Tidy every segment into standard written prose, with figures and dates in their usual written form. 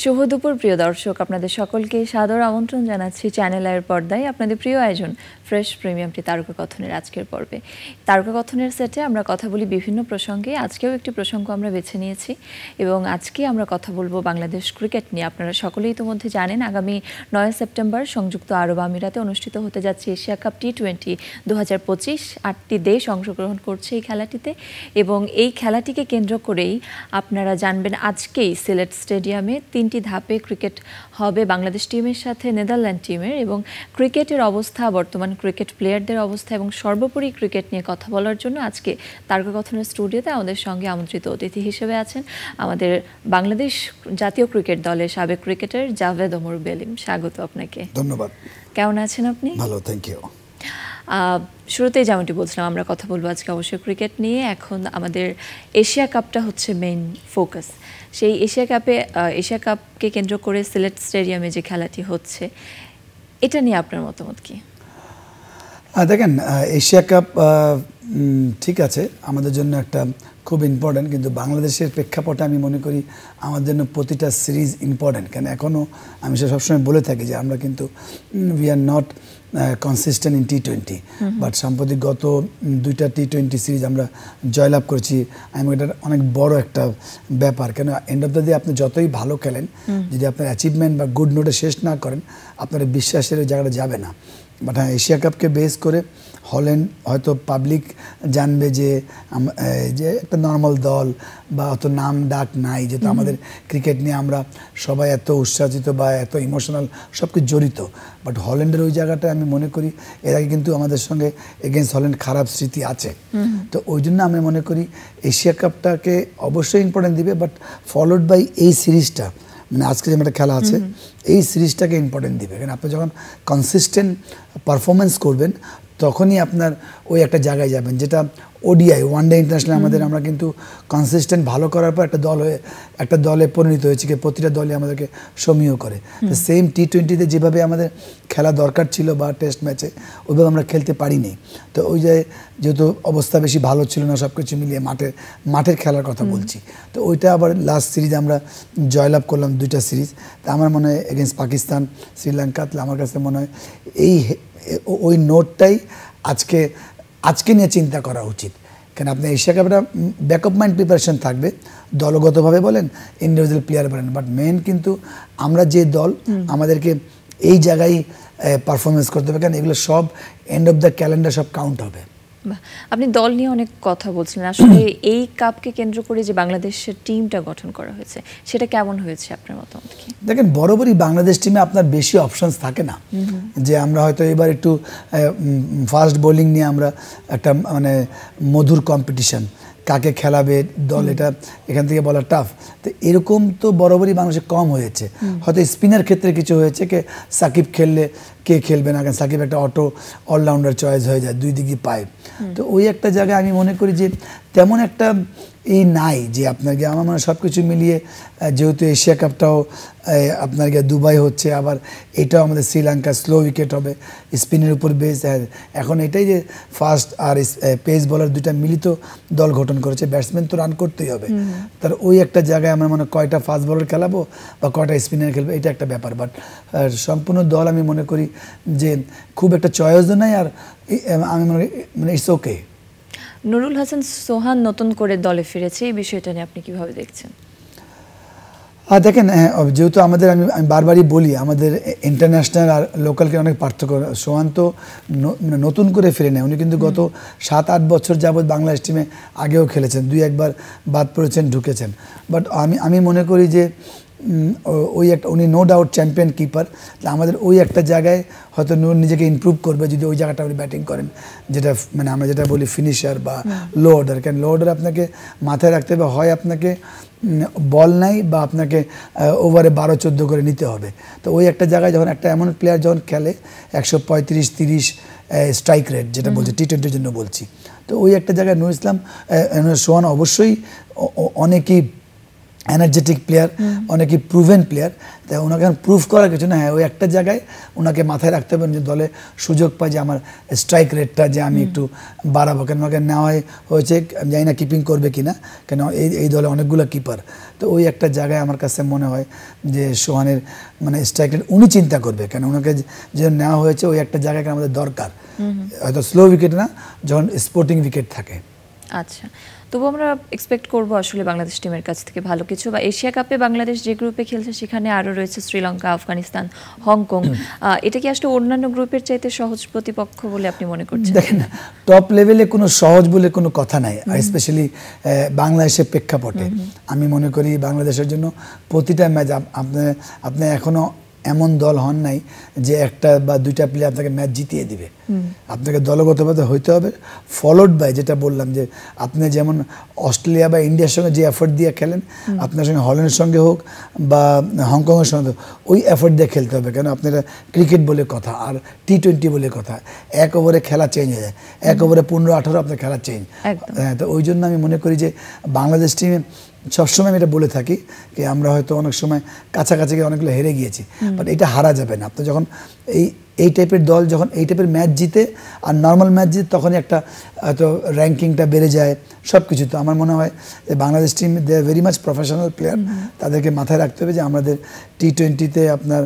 শুভ দুপুর প্রিয় দর্শক, আপনাদের সকলকে সাদর আমন্ত্রণ জানাচ্ছি চ্যানেল আয়ের পর্দায় আপনাদের প্রিয় আয়োজন ফ্রেশ প্রিমিয়ামটি তারকাকথনের আজকের পর্বে। তারকাকথনের সেটে আমরা কথা বলি বিভিন্ন প্রসঙ্গে। আজকেও একটি প্রসঙ্গ আমরা বেছে নিয়েছি এবং আজকে আমরা কথা বলবো বাংলাদেশ ক্রিকেট নিয়ে। আপনারা সকলেই ইতিমধ্যে জানেন আগামী 9 সেপ্টেম্বর সংযুক্ত আরব আমিরাতে অনুষ্ঠিত হতে যাচ্ছে এশিয়া কাপ টি-20 2025। 8টি দেশ অংশগ্রহণ করছে এই খেলাটিতে এবং এই খেলাটিকে কেন্দ্র করেই আপনারা জানবেন আজকেই সিলেট স্টেডিয়ামে 3টি ধাপে ক্রিকেট হবে বাংলাদেশ টিমের সাথে নেদারল্যান্ড টিমের। এবং ক্রিকেটের অবস্থা, বর্তমান ক্রিকেট প্লেয়ারদের অবস্থা এবং সর্বোপরি ক্রিকেট নিয়ে কথা বলার জন্য আজকে তারকাকথনের স্টুডিওতে আমাদের সঙ্গে আমন্ত্রিত অতিথি হিসেবে আছেন আমাদের বাংলাদেশ জাতীয় ক্রিকেট দলের সাবেক ক্রিকেটার জাভেদ ওমর বেলিম। স্বাগত আপনাকে। ধন্যবাদ। কেমন আছেন আপনি? ভালো, থ্যাংক ইউ। শুরুতেই যেমনটি বলছিলাম, আমরা কথা বলবো আজকে অবশ্যই ক্রিকেট নিয়ে। এখন আমাদের এশিয়া কাপটা হচ্ছে মেইন ফোকাস। সেই এশিয়া কাপকে কেন্দ্র করে সিলেট স্টেডিয়ামে যে খেলাটি হচ্ছে, এটা নিয়ে আপনার মতামত কি? দেখেন, এশিয়া কাপ ঠিক আছে, আমাদের জন্য একটা খুব ইম্পর্ট্যান্ট, কিন্তু বাংলাদেশের প্রেক্ষাপটে আমি মনে করি আমার জন্য প্রতিটা সিরিজ ইম্পর্ট্যান্ট। কেন এখনও আমি সে সবসময় বলে থাকি যে আমরা কিন্তু we are not consistent in টি-20, বাট সাম্প্রতিক গত 2টা টি-20 সিরিজ আমরা জয়লাভ করেছি। আমি এটা অনেক বড় একটা ব্যাপার। কেন এন্ড অফ দ্য ডে আপনি যতই ভালো খেলেন, যদি আপনার অ্যাচিভমেন্ট বা গুড নোটে শেষ না করেন, আপনার বিশ্বাসের জায়গাটা যাবে না। বাট হ্যাঁ, এশিয়া কাপকে বেস করে হল্যান্ড হয়তো পাবলিক জানবে যে একটা নর্মাল দল বা অত নাম ডাক নাই, যেহেতু আমাদের ক্রিকেট নিয়ে আমরা সবাই এত উৎসাহিত বা এত ইমোশনাল সব কিছু জড়িত। বাট হল্যান্ডের ওই জায়গাটা আমি মনে করি এর আগে কিন্তু আমাদের সঙ্গে এগেনস্ট হল্যান্ড খারাপ স্মৃতি আছে। তো ওই জন্য আমি মনে করি এশিয়া কাপটাকে অবশ্যই ইম্পর্টেন্ট দিবে, বাট ফলোড বাই এই সিরিজটা, মানে আজকে যে একটা খেলা আছে এই সিরিজটাকে ইম্পর্টেন্ট দিবে। কারণ আপনি যখন কনসিস্টেন্ট পারফরমেন্স করবেন তখনই আপনার ওই একটা জায়গায় যাবেন, যেটা ওডিআই ওয়ানডে ইন্টারন্যাশনাল আমরা কিন্তু কনসিস্টেন্ট ভালো করার পর একটা দলে পরিণত হয়েছে, প্রতিটা দলই আমাদেরকে সমীহ করে। তো সেম টি-20তে যেভাবে আমাদের খেলা দরকার ছিল বা টেস্ট ম্যাচে ওইভাবে আমরা খেলতে পারিনি। তো ওই যেহেতু অবস্থা বেশি ভালো ছিল না, সব কিছু মিলিয়ে মাঠের খেলার কথা বলছি। তো ওইটা আবার লাস্ট সিরিজ আমরা জয়লাভ করলাম 2টা সিরিজ। তা আমার মনে হয় এগেনস্ট পাকিস্তান, শ্রীলঙ্কা, আমার কাছে মনে হয় ওই নোটটাই আজকে নিয়ে চিন্তা করা উচিত। কেন আপনি এশিয়া কাপটা ব্যাকআপ মাইন্ড প্রিপারেশন থাকবে, দলগতভাবে বলেন, ইন্ডিভিজুয়াল প্লেয়ার বলেন, বাট মেন কিন্তু আমরা যে দল আমাদেরকে এই জায়গায় পারফরমেন্স করতে হবে। কেন এগুলো সব এন্ড অফ দ্য ক্যালেন্ডার সব কাউন্ট হবে। আপনি দল নিয়ে অনেক কথা বলছিলেন, আসলে এই কাপকে কেন্দ্র করে যে বাংলাদেশের টিমটা গঠন করা হয়েছে সেটা কেমন হয়েছে আপনার মতামত কি? দেখেন, বরাবরই বাংলাদেশ টিমে আপনার বেশি অপশনস থাকে না, যে আমরা হয়তো এবার একটু ফাস্ট বোলিং নিয়ে আমরা একটা মানে মধুর কম্পিটিশন, কাকে খেলাবে দল এটা এখান থেকে বলা টাফ। তো এরকম তো বরাবরই বাংলাদেশে কম হয়েছে। হয়তো স্পিনার ক্ষেত্রে কিছু হয়েছে, কে সাকিব খেললে কে খেলবে না, কারণ সাকিব একটা অলরাউন্ডার চয়েস হয়ে যায়, 2 দিকই পায়। তো ওই একটা জায়গায় আমি মনে করি যে তেমন একটা নাই যে আপনাকে আমার মনে হয় সব কিছু মিলিয়ে, যেহেতু এশিয়া কাপটাও আপনার দুবাই হচ্ছে, আবার এটাও আমাদের শ্রীলঙ্কা স্লো উইকেট হবে, স্পিনের উপর বেস। এখন এটাই যে ফাস্ট আর পেস বলার 2টা মিলিত দল গঠন করেছে, ব্যাটসম্যান তো রান করতেই হবে। তার ওই একটা জায়গায় আমার মনে হয় কয়টা ফাস্ট বলার খেলাবো বা কয়টা স্পিনার খেলবো, এটা একটা ব্যাপার। বাট সম্পূর্ণ দল আমি মনে করি যে খুব একটা চয়েসও নাই, আর আমি মানে ইটস ওকে। নুরুল হাসান সোহান নতুন করে দলে ফিরেছে, এই বিষয়টা নিয়ে আপনি কিভাবে দেখছেন? দেখেন, যেহেতু আমি বারবারই বলি আমাদের ইন্টারন্যাশনাল আর লোকালকে অনেক পার্থক্য। সোহান তো নতুন করে ফিরে নেয়, উনি কিন্তু গত 7-8 বছর যাবৎ বাংলাদেশ টিমে আগেও খেলেছেন, 2-1 বাদ পড়েছেন, ঢুকেছেন। বাট আমি মনে করি যে উনি নো ডাউট চ্যাম্পিয়ন কিপার। আমাদের ওই একটা জায়গায় হয়তো নূর নিজেকে ইমপ্রুভ করবে যদি ওই জায়গাটা উনি ব্যাটিং করেন, যেটা মানে আমরা যেটা বলি ফিনিশার বা লো অর্ডার। কেন লো অর্ডার আপনাকে মাথায় রাখতে হবে, হয় আপনাকে বল নাই বা আপনাকে ওভারে 12-14 করে নিতে হবে। তো ওই একটা জায়গায় যখন একটা এমন প্লেয়ার যখন খেলে 135-30 স্ট্রাইক রেট, যেটা বলছি টি-20-র জন্য বলছি, তো ওই একটা জায়গায় সোহান অবশ্যই অনেকেই এনার্জেটিক প্লেয়ার, অনেকে প্রুভেন প্লেয়ার, তাই ওনাকে প্রুভ করার কিছু না। হ্যাঁ, ওই একটা জায়গায় ওনাকে মাথায় রাখতে হবে যে দলে সুযোগ পায় যে আমার স্ট্রাইক রেটটা যে আমি একটু বাড়াবো, কেন ওনাকে নেওয়া হয়েছে জানি না কিপিং করবে কিনা, কেন এই দলে অনেকগুলো কিপার। তো ওই একটা জায়গায় আমার কাছে মনে হয় যে সোহানের মানে স্ট্রাইক রেট উনি চিন্তা করবে, কেন ওনাকে যে নেওয়া হয়েছে ওই একটা জায়গায় আমাদের দরকার, হয়তো স্লো উইকেট না, যখন স্পোর্টিং উইকেট থাকে। আচ্ছা, তবু আমরা এক্সপেক্ট করব আসলে বাংলাদেশ টিমের কাছ থেকে ভালো কিছু। বা এশিয়া কাপে বাংলাদেশ যে গ্রুপে খেলছে সেখানে আরও রয়েছে শ্রীলঙ্কা, আফগানিস্তান, হংকং। এটা কি আসলে অন্যান্য গ্রুপের চাইতে সহজ প্রতিপক্ষ বলে আপনি মনে করছেন? দেখেন, টপ লেভেলে কোনো সহজ বলে কোনো কথা নাই, আর স্পেশালি বাংলাদেশের প্রেক্ষাপটে আমি মনে করি বাংলাদেশের জন্য প্রতিটা ম্যাচ আপনি এখনো এমন দল হন নাই যে একটা বা দুইটা প্লেয়ার আপনাকে ম্যাচ জিতিয়ে দিবে। আপনাকে দলগতভাবে হইতে হবে, ফলোড বাই যেটা বললাম যে আপনি যেমন অস্ট্রেলিয়া বা ইন্ডিয়ার সঙ্গে যে এফোর্ট দিয়ে খেলেন, আপনার সঙ্গে হল্যান্ডের সঙ্গে হোক বা হংকংয়ের সঙ্গে ওই এফোর্ট দিয়ে খেলতে হবে, কেন আপনারা ক্রিকেট বলে কথা আর টি-20 বলে কথা, এক ওভারে খেলা চেঞ্জ হয়ে যায়, এক ওভারে 15-18 আপনার খেলা চেঞ্জ। হ্যাঁ, তো ওই জন্য আমি মনে করি যে বাংলাদেশ টিমে সবসময় আমি এটা বলে থাকি যে আমরা হয়তো অনেক সময় কাছাকাছি অনেকগুলো হেরে গিয়েছি, বাট এটা হারা যাবে না। আপনি যখন এই টাইপের দল যখন এই টাইপের ম্যাচ জিতে আর নর্মাল ম্যাচ জিতে, তখনই একটা হয়তো র্যাঙ্কিংটা বেড়ে যায় সব কিছু। তো আমার মনে হয় যে Bangladesh team they are very much professional player, তাদেরকে মাথায় রাখতে হবে যে আমাদের টি-20তে আপনার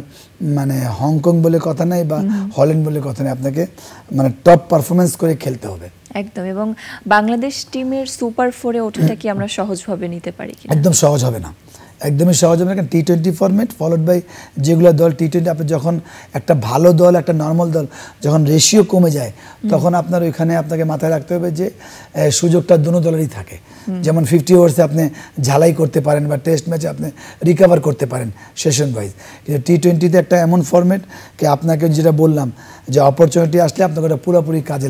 মানে হংকং বলে কথা নাই বা হল্যান্ড বলে কথা নেই, আপনাকে মানে টপ পারফরমেন্স করে খেলতে হবে একদম। এবং বাংলাদেশ টিমের সুপার 4-এ ওঠাটা কি আমরা সহজভাবে নিতে পারি কি? একদম সহজ হবে না, একদমই সহজ হবে না, কারণ টি-20 ফরম্যাট ফলোড বাই যেগুলো দল টি-20, আপনি যখন একটা ভালো দল একটা নর্মাল দল যখন রেশিও কমে যায়, তখন আপনার ওইখানে আপনাকে মাথায় রাখতে হবে যে সুযোগটা দুটো দলেরই থাকে। যেমন 50 ওভার্সে আপনি ঝালাই করতে পারেন বা টেস্ট ম্যাচে আপনি রিকভার করতে পারেন সেশন ওয়াইজ, কিন্তু টি-20তে একটা এমন ফরম্যাট কি আপনাকে যেটা বললাম যে অপরচুনিটি আসলে আপনাকে ওটা পুরোপুরি কাজে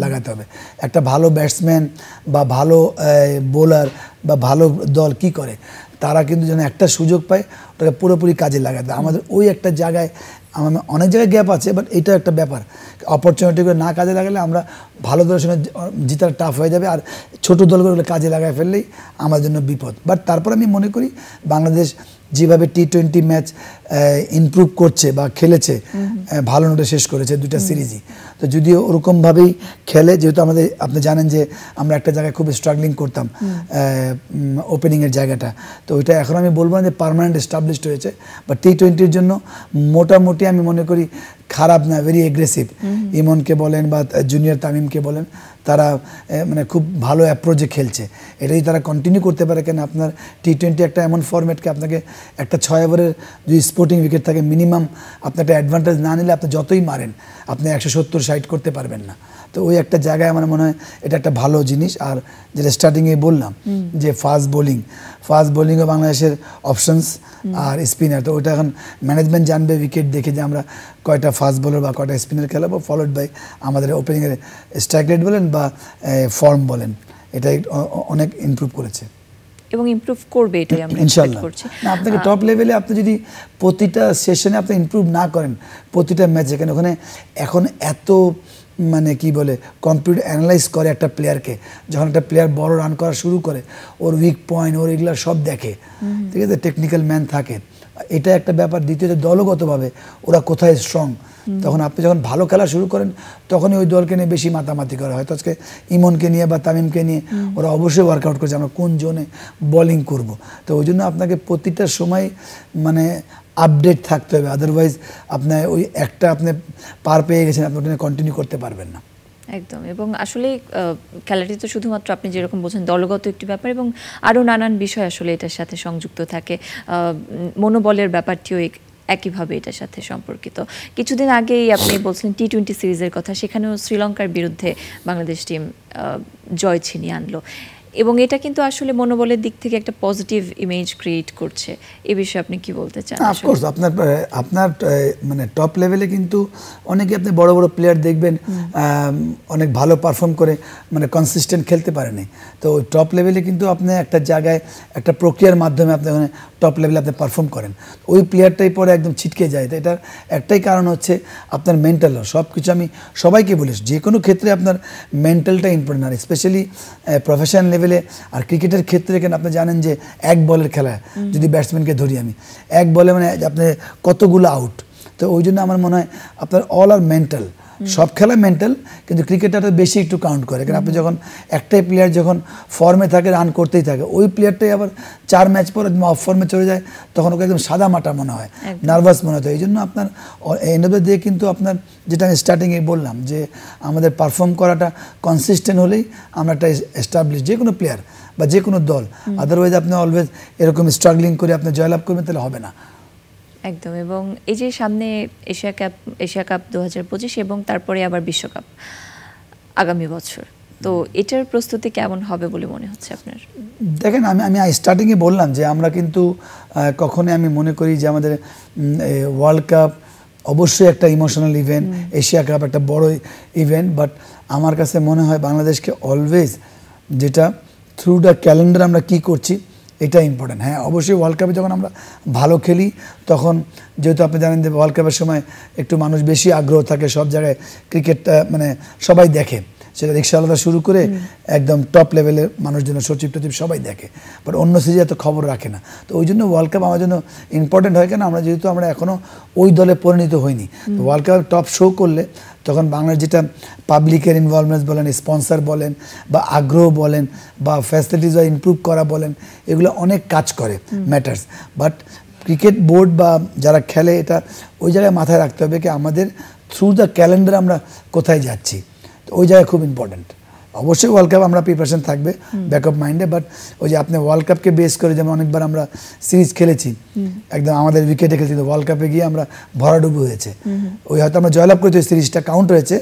লাগাতে হবে। একটা ভালো ব্যাটসম্যান বা ভালো বোলার বা ভালো দল কি করে, তারা কিন্তু যেন একটা সুযোগ পায় ওটাকে পুরোপুরি কাজে লাগাতে। আমাদের ওই একটা জায়গায় আমার অনেক জায়গায় গ্যাপ আছে, বাট এটা একটা ব্যাপার, অপরচুনিটিগুলো না কাজে লাগালে আমরা ভালো দলের সঙ্গে জিতার টাফ হয়ে যাবে, আর ছোটো দলগুলো কাজে লাগায় ফেললেই আমার জন্য বিপদ। বাট তারপর আমি মনে করি বাংলাদেশ যেভাবে টি-20 ম্যাচ ইমপ্রুভ করছে বা খেলেছে, ভালো নোটে শেষ করেছে দুটা সিরিজই, তো যদিও ওরকমভাবেই খেলে, যেহেতু আপনি জানেন যে আমরা একটা জায়গায় খুব স্ট্রাগলিং করতাম ওপেনিংয়ের জায়গাটা, তো ওইটা এখন আমি বলবো না যে পার্মানেন্ট এস্টাবলিশড হয়েছে, বা টি-20-র জন্য মোটামুটি আমি মনে করি খারাপ না, ভেরি এগ্রেসিভ। ইমনকে বলেন বা জুনিয়র তামিমকে বলেন, তারা মানে খুব ভালো অ্যাপ্রোচে খেলছে, এটাই তারা কন্টিনিউ করতে পারে। কেন আপনার টি-20 একটা এমন ফরম্যাটকে আপনাকে একটা 6 ওভারের যদি স্পোর্টিং উইকেট থাকে মিনিমাম, আপনার একটা অ্যাডভান্টেজ না নিলে আপনি যতই মারেন আপনি 170-60 করতে পারবেন না। তো ওই একটা জায়গায় আমার মনে হয় এটা একটা ভালো জিনিস। আর যেটা স্টার্টিংয়ে বললাম যে ফাস্ট বোলিংও বাংলাদেশের অপশনস আর স্পিনার, তো ওইটা এখন ম্যানেজমেন্ট জানবে উইকেট দেখে যে আমরা কয়টা ফাস্ট বোলার বা কয়টা স্পিনার খেলাবো, ফলোড বাই আমাদের ওপেনিংয়ের স্ট্রাইক রেট বলেন বা ফর্ম বলেন, এটা অনেক ইমপ্রুভ করেছে এবং ইমপ্রুভ করবে, এটাই আমরা ইনশাআল্লাহ। না, আপনাকে টপ লেভেলে আপনি যদি প্রতিটা সেশনে আপনি ইমপ্রুভ না করেন, প্রতিটা ম্যাচে, কেন ওখানে এখন এত মানে কি বলে কম্পিউটার অ্যানালাইজ করে একটা প্লেয়ারকে, যখন একটা প্লেয়ার বড় রান করা শুরু করে ওর উইক পয়েন্ট ওর এগুলো সব দেখে, ঠিক আছে, টেকনিক্যাল ম্যান থাকে, এটা একটা ব্যাপার। দ্বিতীয়ত দলগতভাবে ওরা কোথায় স্ট্রং, তখন আপনি যখন ভালো খেলা শুরু করেন তখনই ওই দলকে নিয়ে বেশি মাতামাতি করা হয়। তো আজকে ইমনকে নিয়ে বা তামিমকে নিয়ে ওরা অবশ্যই ওয়ার্কআউট করছে আমরা কোন জোনে বোলিং করব। তো ওই জন্য আপনাকে প্রতিটা সময় মানে আপডেট থাকতে হবে, আদারওয়াইজ আপনার ওই একটা আপনি পার পেয়ে গেছেন, আপনি ওটা কন্টিনিউ করতে পারবেন না। একদম। এবং আসলে খেলাটি তো শুধুমাত্র আপনি যেরকম বলছেন দলগত একটি ব্যাপার, এবং আরও নানান বিষয় আসলে এটার সাথে সংযুক্ত থাকে। মনোবলের ব্যাপারটিও একইভাবে এটার সাথে সম্পর্কিত। কিছুদিন আগেই আপনি বলছিলেন টি-20 সিরিজের কথা, সেখানেও শ্রীলঙ্কার বিরুদ্ধে বাংলাদেশ টিম জয় ছিনিয়ে আনলো, এবং এটা কিন্তু আসলে মনোবলের দিক থেকে একটা পজিটিভ ইমেজ ক্রিয়েট করছে। এই বিষয়ে আপনি কি বলতে চান? অফকোর্স আপনার মানে টপ লেভেলে কিন্তু অনেকে আপনি বড় বড় প্লেয়ার দেখবেন অনেক ভালো পারফর্ম করে মানে কনসিস্টেন্ট খেলতে পারেনি। তো ওই টপ লেভেলে কিন্তু আপনি একটা জায়গায় একটা প্রক্রিয়ার মাধ্যমে আপনি ওখানে টপ লেভেলে আপনি পারফর্ম করেন, ওই প্লেয়ারটাই পরে একদম ছিটকে যায়। তো এটার একটাই কারণ হচ্ছে আপনার মেন্টাল। সব কিছু আমি সবাইকে বলি, যে কোনো ক্ষেত্রে আপনার মেন্টালটা ইম্পর্টেন্ট, আর স্পেশালি প্রফেশনাল লেভেলে লেভেলে। আর ক্রিকেটের ক্ষেত্রে এখানে আপনি জানেন যে এক বলের খেলা, যদি ব্যাটসম্যানকে ধরি আমি, এক বলে মানে আপনি কতগুলো আউট। তো ওই জন্য আমার মনে হয় আপনার অল আর মেন্টাল, সব খেলা মেন্টাল, কিন্তু ক্রিকেটটা বেশি একটু কাউন্ট করে। কারণ আপনি যখন একটাই প্লেয়ার যখন ফর্মে থাকে, রান করতেই থাকে, ওই প্লেয়ারটাই আবার 4 ম্যাচ পরে অফ ফর্মে চলে যায়, তখন ওকে একদম সাদা মাটা মনে হয়, নার্ভাস মনে হয়। এই জন্য আপনার এন্ড অফ দ্য ডে কিন্তু আপনার যেটা আমি স্টার্টিংয়ে বললাম যে আমাদের পারফর্ম করাটা কনসিস্টেন্ট হলেই আমরা একটা এস্টাবলিশ যে কোনো প্লেয়ার বা যে কোনো দল, আদারওয়াইজ আপনি অলওয়েজ এরকম স্ট্রাগলিং করে আপনি জয়লাভ করবেন, তাহলে হবে না। একদম। এবং এই যে সামনে এশিয়া কাপ 2025 এবং তারপরে আবার বিশ্বকাপ আগামী বছর, তো এটার প্রস্তুতি কেমন হবে বলে মনে হচ্ছে আপনার? দেখেন, আমি স্টার্টিংয়ে বললাম যে আমরা কিন্তু কখনোই আমি মনে করি যে আমাদের ওয়ার্ল্ড কাপ অবশ্যই একটা ইমোশনাল ইভেন্ট, এশিয়া কাপ একটা বড় ইভেন্ট, বাট আমার কাছে মনে হয় বাংলাদেশকে অলওয়েজ যেটা থ্রু দ্য ক্যালেন্ডার আমরা কি করছি এটা ইম্পর্টেন্ট। হ্যাঁ, অবশ্যই ওয়ার্ল্ড কাপে যখন আমরা ভালো খেলি, তখন যেহেতু আপনি জানেন যে ওয়ার্ল্ড কাপের সময় একটু মানুষ বেশি আগ্রহ থাকে, সব জায়গায় ক্রিকেটটা মানে সবাই দেখে, সেটা রিক্সাওয়ালাটা শুরু করে একদম টপ লেভেলের মানুষজন, সচিব টচিব সবাই দেখে, বাট অন্য সিরিজে এত খবর রাখে না। তো ওই জন্য ওয়ার্ল্ড কাপ আমার জন্য ইম্পর্টেন্ট হয়, কেন আমরা যেহেতু আমরা এখনও ওই দলে পরিণত হইনি। তো ওয়ার্ল্ড কাপ টপ শো করলে তখন বাংলার যেটা পাবলিকের ইনভলভমেন্ট বলেন, স্পন্সার বলেন, বা আগ্রহ বলেন, বা ফ্যাসিলিটিস ইমপ্রুভ করা বলেন, এগুলো অনেক কাজ করে, ম্যাটার্স। বাট ক্রিকেট বোর্ড বা যারা খেলে এটা ওই জায়গায় মাথায় রাখতে হবে কি আমাদের থ্রু দ্য ক্যালেন্ডার আমরা কোথায় যাচ্ছি, তো ওই জায়গায় খুব ইম্পর্টেন্ট। অবশ্যই ওয়ার্ল্ড কাপ আমরা প্রিপারেশন থাকবে ব্যাকআপ মাইন্ডে, বাট ওই যে আপনি ওয়ার্ল্ড কাপকে বেস করে যেমন অনেকবার আমরা সিরিজ খেলেছি, একদম আমাদের উইকেটে খেলছি, ওয়ার্ল্ড কাপে গিয়ে আমরা ভরাডুবু হয়েছে, ওই হয়তো আমরা জয়লাভ করেছি, ওই সিরিজটা কাউন্ট হয়েছে,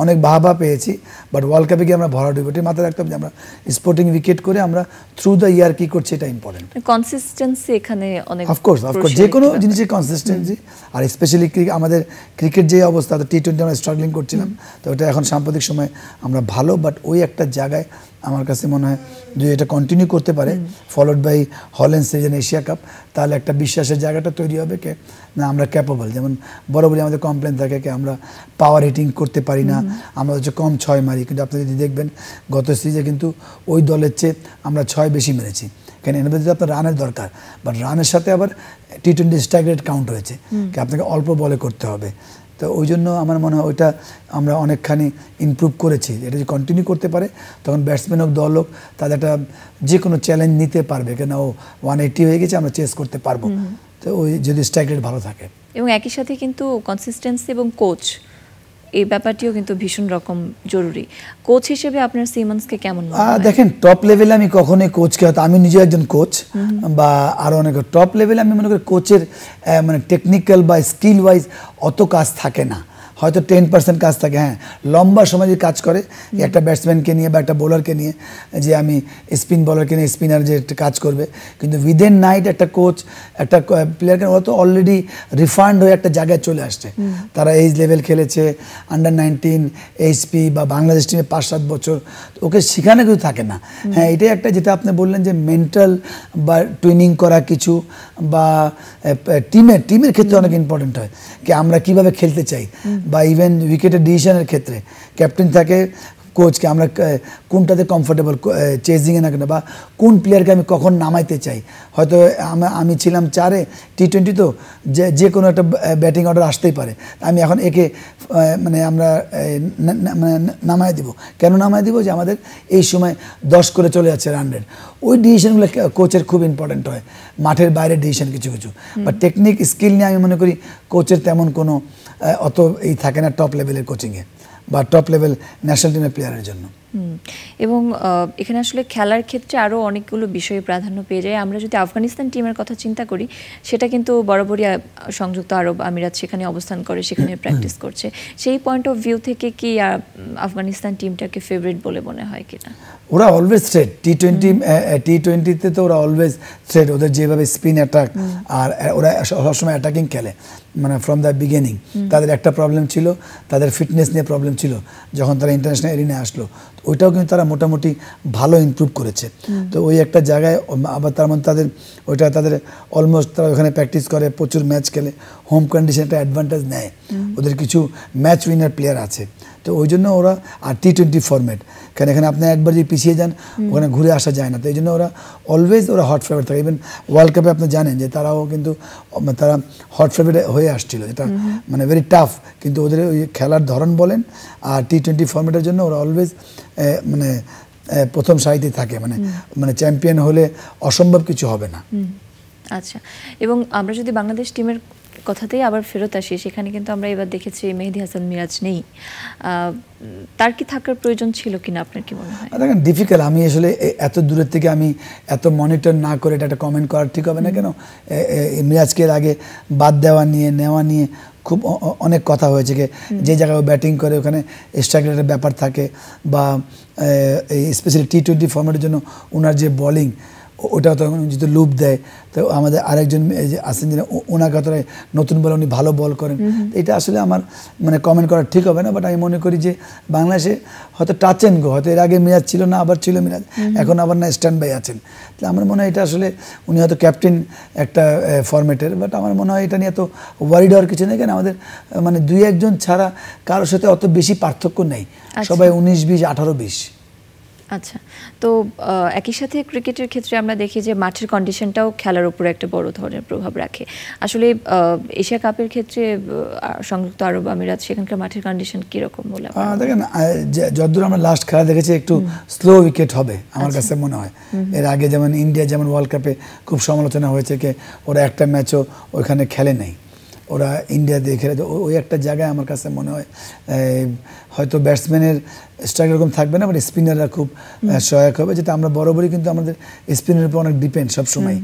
অনেক বাহবা পেয়েছি, বাট ওয়ার্ল্ড কাপে গিয়ে আমরা ভরাডুবু, এটি মাথায় রাখতে হবে যে আমরা স্পোর্টিং উইকেট করে আমরা থ্রু দ্য ইয়ার কি করছি, এটা ইম্পর্টেন্ট। কনসিস্টেন্সি এখানে অনেক, অফকোর্স যে কোনো জিনিসের কনসিস্টেন্সি, আর স্পেশালি আমাদের ক্রিকেট যে অবস্থা, তো T20 আমরা স্ট্রাগলিং করছিলাম, তো এটা এখন সাম্প্রতিক সময় আমরা ভালো, বাট ওই একটা জায়গায় আমার কাছে মনে হয় যদি এটা কন্টিনিউ করতে পারে, followed by Holland season Asia Cup, তাহলে একটা বিশ্বাসের জায়গাটা তৈরি হবে কে না আমরা ক্যাপেবল। যেমন বরাবরই আমাদের কমপ্লেন থাকে কি আমরা পাওয়ার হিটিং করতে পারি না, আমরা হচ্ছে কম 6 মারি, কিন্তু আপনি যদি দেখবেন গত সিরিজে কিন্তু ওই দলের চেয়ে আমরা 6 বেশি মেরেছি। কেন এর মধ্যে আপনার রানের দরকার, বাট রানের সাথে আবার T20 স্ট্রাইক রেট কাউন্ট হয়েছে, কি আপনাকে অল্প বলে করতে হবে। তো ওই জন্য আমার মনে হয় ওইটা আমরা অনেকখানি ইমপ্রুভ করেছি। এটা যদি কন্টিনিউ করতে পারে, তখন ব্যাটসম্যান হোক দল হোক তাদের একটা যে কোনো চ্যালেঞ্জ নিতে পারবে, কেন ও 180 হয়ে গেছে, আমরা চেস করতে পারবো। তো ওই যদি স্ট্রাইক রেট ভালো থাকে, এবং একই সাথে কিন্তু কনসিস্টেন্সি এবং কোচ, এই ব্যাপারটিও কিন্তু ভীষণ রকম জরুরি। কোচ হিসেবে আপনার সিমন্সকে কেমন মনে হয়? দেখেন, টপ লেভেলে আমি কখনোই কোচকে, হয়তো আমি নিজে একজন কোচ, বা আরও অনেক টপ লেভেলে আমি মনে করি কোচের মানে টেকনিক্যাল বা স্কিল ওয়াইজ অত কাজ থাকে না, হয়তো 10% কাজ থাকে। হ্যাঁ, লম্বা সময় যে কাজ করে একটা ব্যাটসম্যানকে নিয়ে বা একটা বোলারকে নিয়ে, যে আমি স্পিন বলারকে নিয়ে স্পিনার যে কাজ করবে, কিন্তু উইদিন নাইট একটা কোচ একটা প্লেয়ারকে ওরা তো অলরেডি রিফান্ড হয়ে একটা জায়গায় চলে আসছে, তারা এইজ লেভেল খেলেছে, আন্ডার-19 HP বা বাংলাদেশ টিমে 5-7 বছর, ওকে শেখানো কিছু থাকে না। হ্যাঁ, এটাই একটা যেটা আপনি বললেন যে মেন্টাল বা ট্রেনিং করা কিছু, বা টিমের ক্ষেত্রে অনেক ইম্পর্টেন্ট হয় কি আমরা কিভাবে খেলতে চাই, বা ইভেন উইকেটের ডিসিশনের ক্ষেত্রে ক্যাপ্টেন থাকে, কোচকে আমরা কোনটাতে কমফোর্টেবল চেজিংয়ে না কেন, বা কোন প্লেয়ারকে আমি কখন নামাইতে চাই। হয়তো আমি ছিলাম 4-এ T20, তো যে কোনো একটা ব্যাটিং অর্ডার আসতেই পারে, আমি এখন একে মানে আমরা মানে নামাই দিব। কেন নামাই দিব? যে আমাদের এই সময় 10 করে চলে যাচ্ছে রান রেট। ওই ডিসিশনগুলো কোচের খুব ইম্পর্টেন্ট হয়, মাঠের বাইরের ডিসিশন কিছু কিছু, বা টেকনিক স্কিল নিয়ে আমি মনে করি কোচের তেমন কোনো অত এই থাকে না টপ লেভেলের কোচিংয়ে বা টপ লেভেল ন্যাশনাল টিমের প্লেয়ারের জন্য। এবং এখানে আসলে খেলার ক্ষেত্রে আরও অনেকগুলো বিষয়ে প্রাধান্য পেয়ে যায়। আমরা যদি আফগানিস্তান টিমের কথা চিন্তা করি, সেটা কিন্তু বরাবরই সংযুক্ত আরব আমিরাত সেখানে অবস্থান করে, সেখানে প্র্যাকটিস করছে। সেই পয়েন্ট অফ ভিউ থেকে কি আফগানিস্তান টিমটাকে ফেভারিট বলে মনে হয় কিনা? ওরা অলওয়েজ থ্রেট, টি20তে তো ওরা অলওয়েজ থ্রেট, ওদের যেভাবে স্পিন অ্যাটাক, আর ওরা সবসময় অ্যাটাকিং খেলে, মানে ফ্রম দ্য বিগিনিং। তাদের একটা প্রবলেম ছিল, তাদের ফিটনেস নিয়ে প্রবলেম ছিল, যখন তারা ইন্টারন্যাশনাল এরিনায় আসলো ওইটাও কিন্তু তারা মোটামুটি ভালো ইমপ্রুভ করেছে। তো ওই একটা জায়গায় আবার তার মধ্যে তাদের অলমোস্ট তারা ওখানে প্র্যাকটিস করে, প্রচুর ম্যাচ খেলে, হোম কন্ডিশন একটা অ্যাডভান্টেজ নেয়, ওদের কিছু ম্যাচ উইনার প্লেয়ার আছে। তো ওই জন্য ওরা আর T20 ফরম্যাট, কারণ এখানে আপনি একবার যদি পিছিয়ে যান ওখানে ঘুরে আসা যায় না, তো এই জন্য ওরা অলওয়েজ ওরা হট ফেভারিট থাকে। ইভেন ওয়ার্ল্ড কাপে আপনি জানেন যে তারাও কিন্তু তারা হট ফেভারিট হয়ে আসছিল, যেটা মানে ভেরি টাফ, কিন্তু ওদের ওই খেলার ধরন বলেন আর T20 ফরম্যাটের জন্য ওরা অলওয়েজ মানে প্রথম সারিতে থাকে, মানে চ্যাম্পিয়ন হলে অসম্ভব কিছু হবে না। আচ্ছা, এবং আমরা যদি বাংলাদেশ টিমের কথাতেই আবার ফেরত আসি, সেখানে কিন্তু আমরা এবার দেখেছি মেহেদী হাসান মিরাজ নেই, তার কি থাকার প্রয়োজন ছিল কিনা আপনার কি মনে হয়? দেখেন ডিফিকাল্ট, আমি আসলে এত দূরের থেকে আমি এত মনিটর না করে এটা একটা কমেন্ট করা ঠিক হবে না। কেন মিরাজকে এর আগে বাদ দেওয়া নিয়ে নেওয়া নিয়ে খুব অনেক কথা হয়েছে, যে জায়গায় ব্যাটিং করে ওখানে স্ট্রাইকের একটা ব্যাপার থাকে, বা স্পেশালি T20 ফর্মেটের জন্য ওনার যে বোলিং ওটা তখন যদি লুপ দেয়, তো আমাদের আরেকজন আছেন যিনি ওনার কথা নতুন বলে উনি ভালো বল করেন, এটা আসলে আমার মানে কমেন্ট করা ঠিক হবে না। বাট আমি মনে করি যে বাংলাদেশে হয়তো টাচ অ্যান্ড গো, হয়তো এর আগে মিরাজ ছিল না, আবার ছিল মিরাজ, এখন আবার না স্ট্যান্ড বাই আছেন। তাহলে আমার মনে হয় এটা আসলে উনি হয়তো ক্যাপ্টেন একটা ফরম্যাটের, বাট আমার মনে হয় এটা নিয়ে এত ওয়ারিড হওয়ার কিছু নেই। কেন আমাদের মানে 2-1 ছাড়া কারোর সাথে অত বেশি পার্থক্য নেই, সবাই 19-20, 18-20। আচ্ছা, তো একই সাথে ক্রিকেটের ক্ষেত্রে আমরা দেখি যে মাঠের কন্ডিশনটাও খেলার উপর একটা বড় ধরনের প্রভাব রাখে। আসলে এশিয়া কাপের ক্ষেত্রে সংযুক্ত আরব আমিরাত, সেখানকার মাঠের কন্ডিশন কীরকম বলে দেখেন, যতদূর আমরা লাস্ট খেলা দেখেছি একটু স্লো উইকেট হবে আমার কাছে মনে হয়। এর আগে যেমন ইন্ডিয়া যেমন ওয়ার্ল্ড কাপে খুব সমালোচনা হয়েছে যে ওরা একটা ম্যাচও ওইখানে খেলে নাই, ওরা ইন্ডিয়া দিয়ে খেলে, তো ওই একটা জায়গায় আমার কাছে মনে হয় হয়তো ব্যাটসম্যানের স্ট্রাইক এরকম থাকবে না, বাট স্পিনাররা খুব সহায়ক হবে, যেটা আমরা বরাবরই কিন্তু আমাদের স্পিনারের উপর অনেক ডিপেন্ড সবসময়।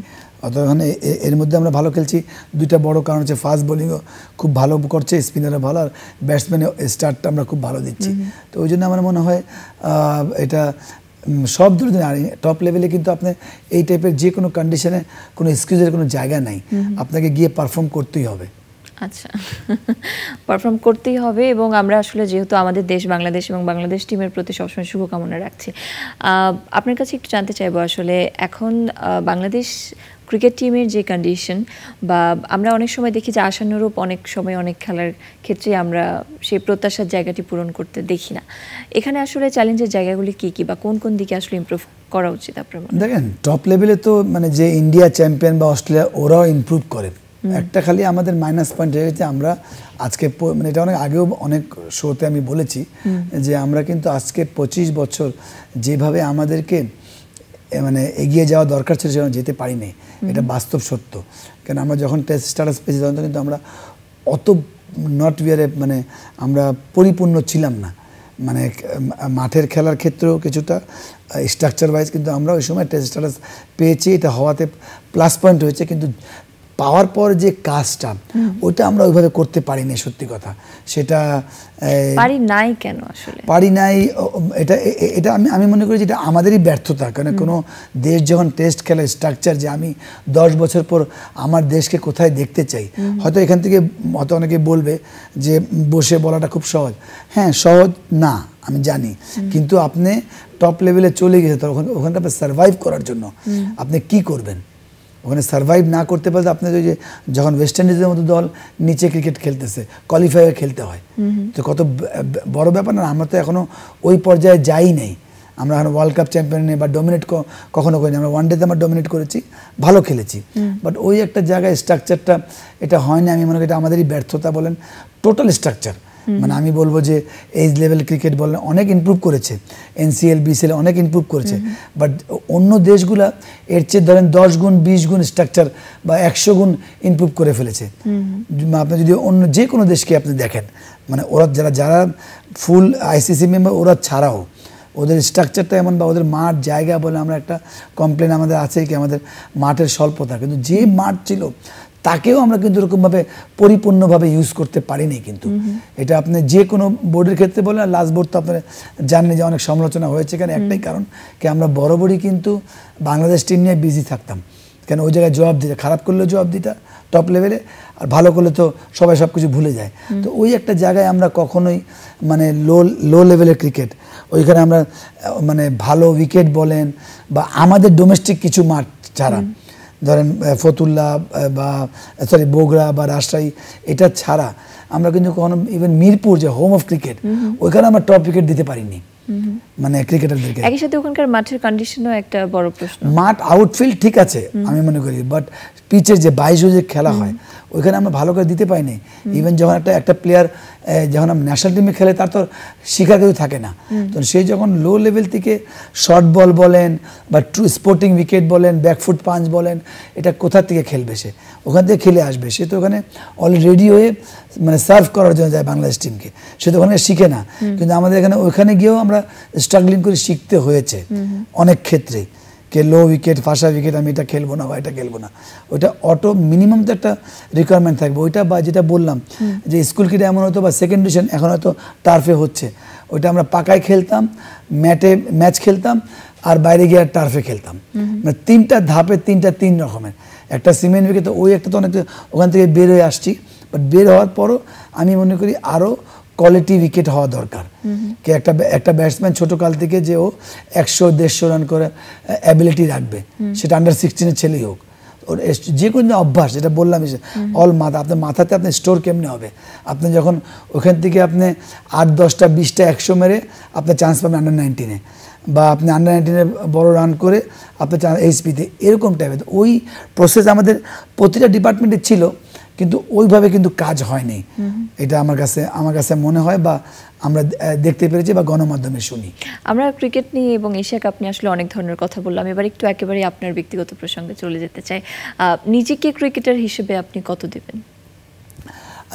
অত ওখানে এর মধ্যে আমরা ভালো খেলছি, দুইটা বড় কারণ হচ্ছে ফাস্ট বোলিংও খুব ভালো করছে, স্পিনাররা ভালো, আর ব্যাটসম্যানের স্টার্টটা আমরা খুব ভালো দিচ্ছি। তো ওই জন্য আমার মনে হয় এটা সব ধরনের, আর টপ লেভেলে কিন্তু আপনি এই টাইপের যে কোনো কন্ডিশনে কোনো এক্সকিউজের কোনো জায়গা নাই, আপনাকে গিয়ে পারফর্ম করতেই হবে। আচ্ছা, পারফর্ম করতেই হবে, এবং আমরা আসলে যেহেতু আমাদের দেশ বাংলাদেশ এবং বাংলাদেশ টিমের প্রতি সবসময় শুভকামনা রাখছি, আপনার কাছে একটু জানতে চাইবো আসলে এখন বাংলাদেশ ক্রিকেট টিমের যে কন্ডিশন, বা আমরা অনেক সময় দেখি যে আশানুরূপ অনেক সময় অনেক খেলার ক্ষেত্রে আমরা সেই প্রত্যাশার জায়গাটি পূরণ করতে দেখি না, এখানে আসলে চ্যালেঞ্জের জায়গাগুলি কী কী, বা কোন কোন দিকে আসলে ইমপ্রুভ করা উচিত আপনার মনে হয়? দেখেন টপ লেভেলে তো মানে যে ইন্ডিয়া চ্যাম্পিয়ন বা অস্ট্রেলিয়া ওরাও ইমপ্রুভ করে, একটা খালি আমাদের মাইনাস পয়েন্ট হয়ে গেছে, আমরা আজকে মানে এটা অনেক আগেও অনেক শোতে আমি বলেছি যে আমরা কিন্তু আজকে 25 বছর যেভাবে আমাদেরকে মানে এগিয়ে যাওয়া দরকার ছিল সেভাবে যেতে পারিনি, এটা বাস্তব সত্য। কারণ আমরা যখন টেস্ট স্ট্যাটাস পেয়েছি তখন কিন্তু আমরা অত নট উইয়ারে মানে আমরা পরিপূর্ণ ছিলাম না, মানে মাঠের খেলার ক্ষেত্রেও কিছুটা স্ট্রাকচার ওয়াইজ, কিন্তু আমরা ওই সময় টেস্ট স্ট্যাটাস পেয়েছি, এটা হওয়াতে প্লাস পয়েন্ট হয়েছে, কিন্তু পাওয়ার পর যে কাজটা ওইটা আমরা ওইভাবে করতে পারিনি, সত্যি কথা। সেটা পারি নাই কেন আসলে পারি নাই, এটা আমি মনে করি যে এটা আমাদেরই ব্যর্থতা। কারণ কোনো দেশ যখন টেস্ট খেলে স্ট্রাকচার, যে আমি 10 বছর পর আমার দেশকে কোথায় দেখতে চাই, হয়তো এখান থেকে হয়তো অনেকে বলবে যে বসে বলাটা খুব সহজ, হ্যাঁ সহজ না আমি জানি, কিন্তু আপনি টপ লেভেলে চলে গেছে, তখন ওখানটা আপনি সার্ভাইভ করার জন্য আপনি কি করবেন, ওখানে সার্ভাইভ না করতে পারলে আপনি যে যখন ওয়েস্ট ইন্ডিজের মতো দল নিচে ক্রিকেট খেলতেছে, কোয়ালিফায়ার খেলতে হয়, তো কত বড় ব্যাপার না। আমরা তো এখনও ওই পর্যায়ে যাই নাই, আমরা এখন ওয়ার্ল্ড কাপ চ্যাম্পিয়ন নেই বা ডমিনেট কখনো করিনি, আমরা ওয়ানডেতে আমরা ডমিনেট করেছি, ভালো খেলেছি, বাট ওই একটা জায়গায় স্ট্রাকচারটা এটা হয়নি। আমি মনে করি এটা আমাদেরই ব্যর্থতা বলেন, টোটাল স্ট্রাকচার। মানে আমি বলবো যে এজ লেভেল ক্রিকেট বলেন অনেক ইমপ্রুভ করেছে, NCL BCL অনেক ইমপ্রুভ করেছে, বাট অন্য দেশগুলা এর চেয়ে ধরেন 10 গুণ 20 গুণ স্ট্রাকচার বা 100 গুণ ইমপ্রুভ করে ফেলেছে। আপনি যদি অন্য যে কোনো দেশকে আপনি দেখেন, মানে ওরা যারা ফুল ICC মেম্বার ওরা ছাড়াও ওদের স্ট্রাকচারটা এমন, বা ওদের মাঠ জায়গা বলে আমরা একটা কমপ্লেন আমাদের আছে কি আমাদের মাঠের স্বল্পতা, কিন্তু যে মাঠ ছিল তাকেও আমরা কিন্তু এরকমভাবে পরিপূর্ণভাবে ইউজ করতে পারিনি। কিন্তু এটা আপনি যে কোনো বোর্ডের ক্ষেত্রে বলেন, আর লাস্ট বোর্ড তো আপনারা জানেন যে অনেক সমালোচনা হয়েছে, কেন একটাই কারণ কি আমরা বরাবরই কিন্তু বাংলাদেশ টিম নিয়ে বিজি থাকতাম, কেন ওই জায়গায় জবাব দিতে, খারাপ করলেও জবাব দিতা টপ লেভেলে, আর ভালো করলে তো সবাই সব কিছু ভুলে যায়। তো ওই একটা জায়গায় আমরা কখনোই মানে লো লেভেলের ক্রিকেট, ওইখানে আমরা মানে ভালো উইকেট বলেন বা আমাদের ডোমেস্টিক কিছু মাঠ ছাড়া ধরেন ফতুল্লা বা সরি বগুড়া বা রাজশাহী, এটা ছাড়া আমরা কিন্তু কখনো ইভেন মিরপুর যে হোম অফ ক্রিকেট, ওইখানে আমরা টপ উইকেট দিতে পারিনি মানে ক্রিকেটারদেরকে। একই সাথে ওখানকার মাঠের কন্ডিশনও একটা বড় প্রশ্ন। মাঠ আউটফিল্ড ঠিক আছে আমি মনে করি, বাট পিচের যে 22 যে খেলা হয় ওইখানে আমরা ভালো করে দিতে পাইনি। ইভেন যখন একটা প্লেয়ার যখন ন্যাশনাল টিমে খেলে তার তো শিকার কিছু থাকে না, তো সেই যখন লো লেভেল থেকে শর্ট বল বলেন বা ট্রু স্পোর্টিং উইকেট বলেন, ব্যাকফুট পাঞ্চ বলেন, এটা কোথা থেকে খেলবে, সে ওখান থেকে খেলে আসবে, সে তো ওখানে অলরেডি হয়ে মানে সার্ভ করার জন্য যায় বাংলাদেশ টিমকে, সে তো ওখানে শিখে না। কিন্তু আমাদের এখানে ওইখানে গিয়েও আমরা স্ট্রাগলিং করে শিখতে হয়েছে অনেক ক্ষেত্রেই, কে লো উইকেট ফাঁসা উইকেট আমি এটা খেলবো না বা এটা খেলবো না, ওইটা অটো মিনিমাম তো একটা রিকোয়ারমেন্ট থাকবে ওইটা। বা যেটা বললাম যে স্কুল কিটে এমন হতো বা সেকেন্ড ডিভিশন এখন হয়তো টার্ফে হচ্ছে, ওইটা আমরা পাকায় খেলতাম, ম্যাচ খেলতাম আর বাইরে গিয়ে আর টার্ফে খেলতাম, মানে 3টা ধাপে 3 রকমের। একটা সিমেন্ট উইকেট, তো ওই একটা তো অনেক ওখান থেকে বের হয়ে আসছি, বাট বের হওয়ার পরও আমি মনে করি আরও কোয়ালিটি উইকেট হওয়া দরকার। কি একটা ব্যাটসম্যান ছোটকাল থেকে যে ও 100-150 রান করে অ্যাবিলিটি রাখবে, সেটা আন্ডার 16 ছেলেই হোক, ওর যে কোনো অভ্যাস, যেটা বললাম অল মাথা, আপনার মাথাতে আপনি স্টোর কেমনে হবে, আপনি যখন ওখান থেকে আপনি 8, 10টা 20টা 100 মেরে আপনি চান্স পাবেন আন্ডার 19-এ, বা আপনি আন্ডার 19-এ বড় রান করে আপনি এইচপিতে, এরকম টাইপের ওই প্রসেস আমাদের প্রতিটা ডিপার্টমেন্টে ছিল, কিন্তু ওইভাবে কিন্তু কাজ হয়নি। এটা আমার কাছে মনে হয় বা আমরা দেখতে পেরেছি বা গণমাধ্যমে শুনি। আমরা ক্রিকেট নিয়ে এবং এশিয়া কাপ নিয়ে আসলে অনেক ধরনের কথা বললাম, এবার একটু একেবারে আপনার ব্যক্তিগত প্রসঙ্গে চলে যেতে চাই। নিজেকে ক্রিকেটার হিসেবে আপনি কত দেবেন?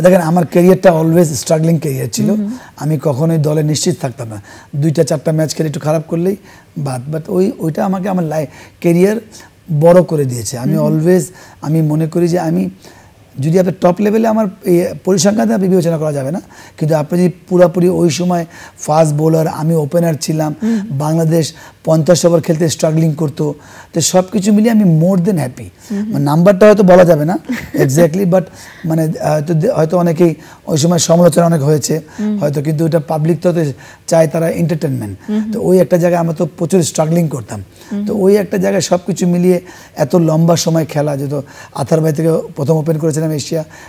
দেখেন, আমার ক্যারিয়ারটা অলওয়েজ স্ট্রাগলিং ক্যারিয়ার ছিল, আমি কখনোই দলে নিশ্চিত থাকতাম না, 2টা-4টা ম্যাচ খেলে একটু খারাপ করলেই বাট ওইটা আমাকে আমার ক্যারিয়ার বড় করে দিয়েছে। আমি অলওয়েজ আমি মনে করি যে আমি যদি আপনি টপ লেভেলে আমার পরিসংখ্যানটা বিবেচনা করা যাবে না, কিন্তু আপনি যদি পুরোপুরি ওই সময় ফাস্ট বোলার, আমি ওপেনার ছিলাম, বাংলাদেশ 50 ওভার খেলতে স্ট্রাগলিং করতো, তো সব কিছু মিলিয়ে আমি মোর দেন হ্যাপি। মানে নাম্বারটা হয়তো বলা যাবে না এক্স্যাক্টলি, বাট মানে হয়তো অনেকেই ওই সময় সমালোচনা অনেক হয়েছে হয়তো, কিন্তু ওটা পাবলিক তো চায় তারা এন্টারটেনমেন্ট, তো ওই একটা জায়গায় আমরা তো প্রচুর স্ট্রাগলিং করতাম, তো ওই একটা জায়গায় সব কিছু মিলিয়ে এত লম্বা সময় খেলা যেত। আথারবাই থেকে প্রথম ওপেন করেছিলাম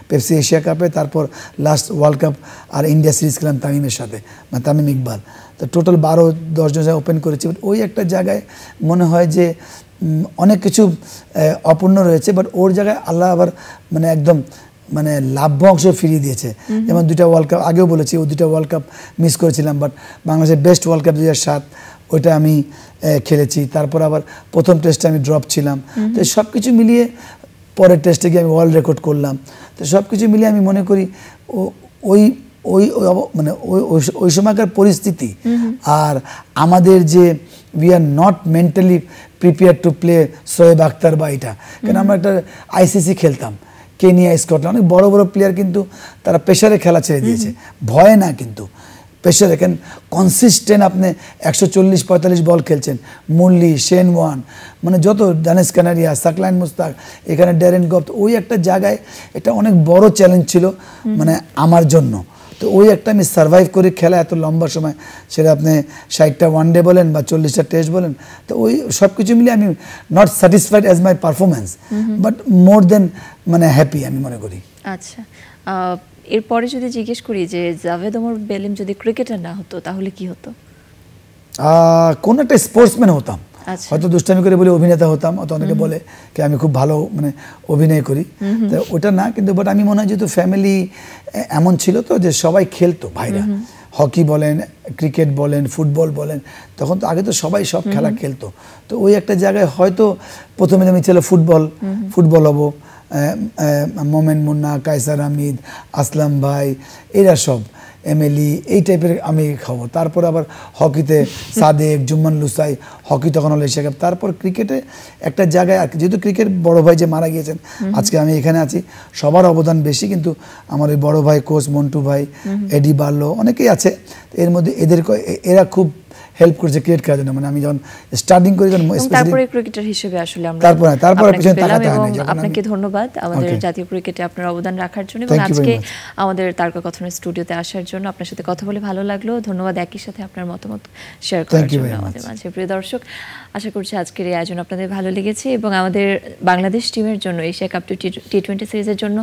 পেপসি এশিয়া কাপে, তারপর লাস্ট ওয়ার্ল্ড কাপ আর ইন্ডিয়া সিরিজ খেলাম তামিমের সাথে, মানে তামিম ইকবাল, তো টোটাল 12-10 জন ওপেন করেছি। ওই একটা জায়গায় মনে হয় যে অনেক কিছু অপূর্ণ রয়েছে, বাট ওর জায়গায় আল্লাহ আবার মানে একদম মানে লাভ্য অংশ ফিরিয়ে দিয়েছে। যেমন 2টা ওয়ার্ল্ড কাপ, আগেও বলেছি ও 2টা ওয়ার্ল্ড কাপ মিস করেছিলাম, বাট বাংলাদেশের বেস্ট ওয়ার্ল্ড কাপ 2007 ওইটা আমি খেলেছি, তারপর আবার প্রথম টেস্টে আমি ড্রপ ছিলাম, তো সব কিছু মিলিয়ে পরের টেস্টে গিয়ে আমি ওয়ার্ল্ড রেকর্ড করলাম, তো সব কিছু মিলিয়ে আমি মনে করি ওই ওই মানে ওই সময়কার পরিস্থিতি আর আমাদের যে we are not mentally prepare to play Shoaib Akhtar বা এটা, কারণ আমরা একটা আইসিসি খেলতাম, কেনিয়া, স্কটল্যান্ড, অনেক বড় বড় প্লেয়ার কিন্তু তারা প্রেশারে খেলা ছেড়ে দিয়েছে, ভয় না কিন্তু প্রেশারে, কেন কনসিস্টেন্ট আপনি 140-45 বল খেলছেন, মুরলি, শেন ওয়ান, মানে যত দানেশ কানারিয়া, সাকলাইন মুস্তাক, এখানে ড্যারেন গপ্ত, ওই একটা জায়গায় এটা অনেক বড় চ্যালেঞ্জ ছিল মানে আমার জন্য। তো ওই একটা আমি সার্ভাইভ করে খেলা এত লম্বা সময়, সেটা আপনি 60টা ওয়ানডে বলেন বা 40টা টেস্ট বলেন, তো ওই সব কিছু মিলিয়ে আমি not satisfied as my performance, but more than মানে হ্যাপি আমি মনে করি। আচ্ছা, এরপরে যদি জিজ্ঞেস করি যে জাভেদ ওমর বেলেম যদি ক্রিকেটার না হতো তাহলে কি হতো? কোন একটা স্পোর্টসম্যান হতাম, হয়তো দুষ্টামি করে বলে অভিনেতা হতাম, অত অনেকে বলে কি আমি খুব ভালো মানে অভিনয় করি, তো ওটা না, কিন্তু বাট আমি মনে হয় যেহেতু ফ্যামিলি এমন ছিল তো যে সবাই খেলতো, ভাইরা হকি বলেন, ক্রিকেট বলেন, ফুটবল বলেন, তখন তো আগে তো সবাই সব খেলা খেলতো, তো ওই একটা জায়গায় হয়তো প্রথমে আমি ছিল ফুটবল হবো, মোমেন মুন্না, কায়সার আহমেদ, আসলাম ভাই, এরা সব এমএলই এই টাইপের আমি খাবো, তারপর আবার হকিতে সাদেক, জুম্মান লুসাই, হকি তখন হলো এশিয়া কাপ, তারপর ক্রিকেটে একটা জায়গায়, আর যেহেতু ক্রিকেট বড় ভাই যে মারা গিয়েছেন, আজকে আমি এখানে আছি, সবার অবদান বেশি, কিন্তু আমার ওই বড় ভাই কোচ মন্টু ভাই, এডি বার্লো, অনেকেই আছে, এর মধ্যে এরা খুব হেল্প করেছে ক্রিয়েট করার জন্য। মানে আমি যখন স্টার্টিং করি তখন তারপরে ক্রিকেটার হিসেবে আসলে আমরা তারপরে পিছনে তাকাতে হয় না। আপনাকে ধন্যবাদ আমাদের জাতীয় ক্রিকেটে আপনার অবদান রাখার জন্য এবং আজকে আমাদের তারকাকথনের স্টুডিওতে আসার জন্য। আপনার সাথে কথা বলে ভালো লাগলো, ধন্যবাদ একই সাথে আপনার মতামত শেয়ার করার জন্য আমাদের মাঝে। প্রিয় দর্শক, আশা করছি আজকের এই আয়োজন আপনাদের ভালো লেগেছে এবং আমাদের বাংলাদেশ টিমের জন্য এশিয়া কাপ টি20 সিরিজের জন্য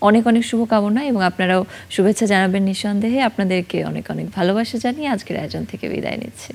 অনেক অনেক শুভকামনা এবং আপনারাও শুভেচ্ছা জানাবেন নিঃসন্দেহে। আপনাদেরকে অনেক অনেক ভালোবাসা জানিয়ে আজকের আয়োজন থেকে বিদায় নিচ্ছি।